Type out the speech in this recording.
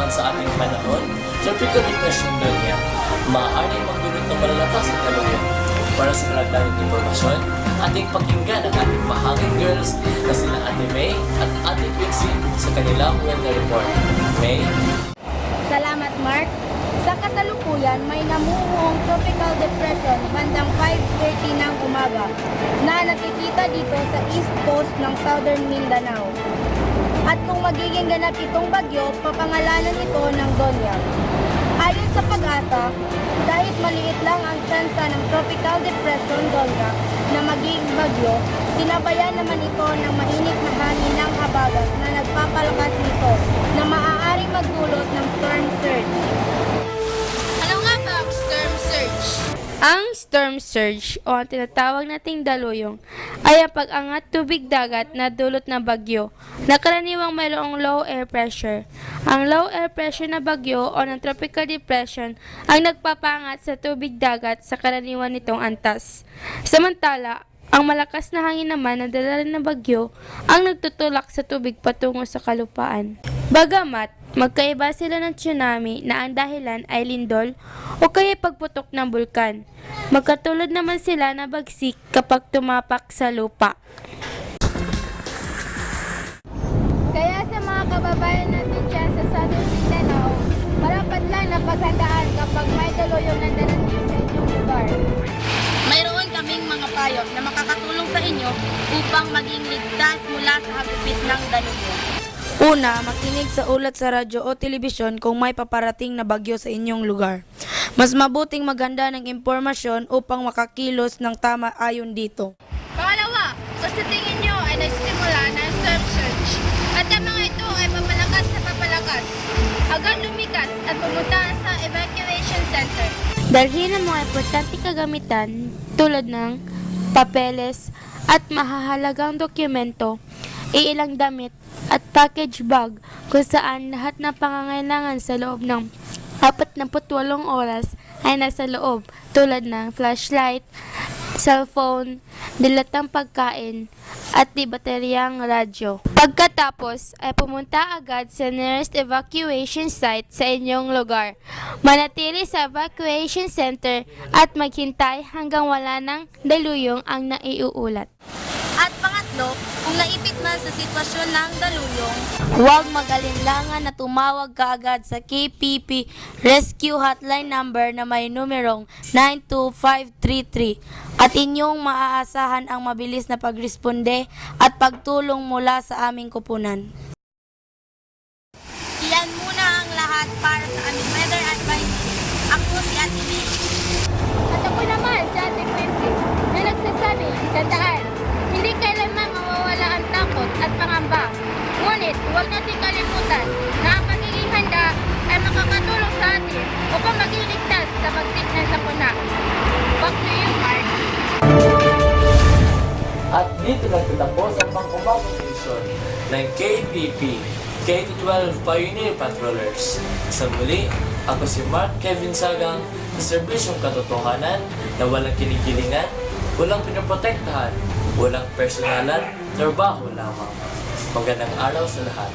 naman sa ating panahon, tropical depression niya, maaaring magdulot ng malalakas na talugyan. Para sa karagdagang impormasyon, ating pakinggan ang ating mahanging girls na sila Ate May at Ate Quincy sa kanilang weather report. May? Salamat, Mark. Sa kasalukuyan, may namumuong tropical depression bandang 5:30 ng umaga na nakikita dito sa east coast ng southern Mindanao. At kung magiging ganap itong bagyo, papangalanan ito ng Donya. Ayon sa Pag-asa, dahil maliit lang ang tsansa ng tropical depression Donya na magiging bagyo, sinabayan naman ito ng mainit na hangin ng habagat na nagpapalakas nito na maaaring magdulot ng storm surge. Ano nga ba ang storm surge? Ang storm surge o ang tinatawag nating daluyong ay ang pag-angat tubig dagat na dulot ng bagyo na karaniwang mayroong low air pressure. Ang low air pressure na bagyo o ng tropical depression ang nagpapangat sa tubig dagat sa karaniwan nitong antas. Samantala, ang malakas na hangin naman na dala ng bagyo ang nagtutulak sa tubig patungo sa kalupaan. Bagamat magkaiba sila ng tsunami na ang dahilan ay lindol o kaya pagputok ng bulkan. Magkatulad naman sila na bagsik kapag tumapak sa lupa. Kaya sa mga kababayan natin dyan sa southern Mindanao, marapat lang na paghandaan kapag may daluyong nandarating sa inyong lugar. Mayroon kaming mga payo na makakatulong sa inyo upang maging ligtas mula sa hagupit ng daluyong. Una, makinig sa ulat sa radyo o telebisyon kung may paparating na bagyo sa inyong lugar. Mas mabuting maghanda ng impormasyon upang makakilos ng tama ayon dito. Pangalawa, kung sa tingin nyo ay nagsimula ng storm surge at ang mga ito ay papalakas na papalakas, agad lumikas at pumunta sa evacuation center. Dalhin ang mga importante kagamitan tulad ng papeles at mahahalagang dokumento, iilang damit at package bag kung saan lahat ng pangangailangan sa loob ng 48 oras ay nasa loob tulad ng flashlight, cellphone, dilatang pagkain at di bateryang radyo. Pagkatapos ay pumunta agad sa nearest evacuation site sa inyong lugar. Manatili sa evacuation center at maghintay hanggang wala ng daluyong ang naiuulat. At pangatlo, kung naipit man sa sitwasyon ng daluyong, Huwag mag-alinlangan na tumawag kaagad sa KPP Rescue Hotline number na may numerong 92533 at inyong maaasahan ang mabilis na pagresponde at pagtulong mula sa aming kupunan. iyan muna ang lahat para sa aming weather advice. Ako si Ate May. At ako naman, si Ate Quincy, na nagsasabi, tandaan, hindi kailanman mawawala ang takot at pangamba. Ngunit, huwag natin kalimutan na ang pagiging handa ay makakatulong sa atin upang maging ligtas sa pagsik ng sakuna. Back to you, Mark. At dito nagtatapos ang pang-umagang edisyon ng KPP, K-12 Pioneer Patrollers. Sa muli, ako si Mark Kevin Sagang sa serbisyong katotohanan na walang kinikilingan, walang pinoprotektahan, walang personalan, trabaho lamang. Magandang araw sa lahat.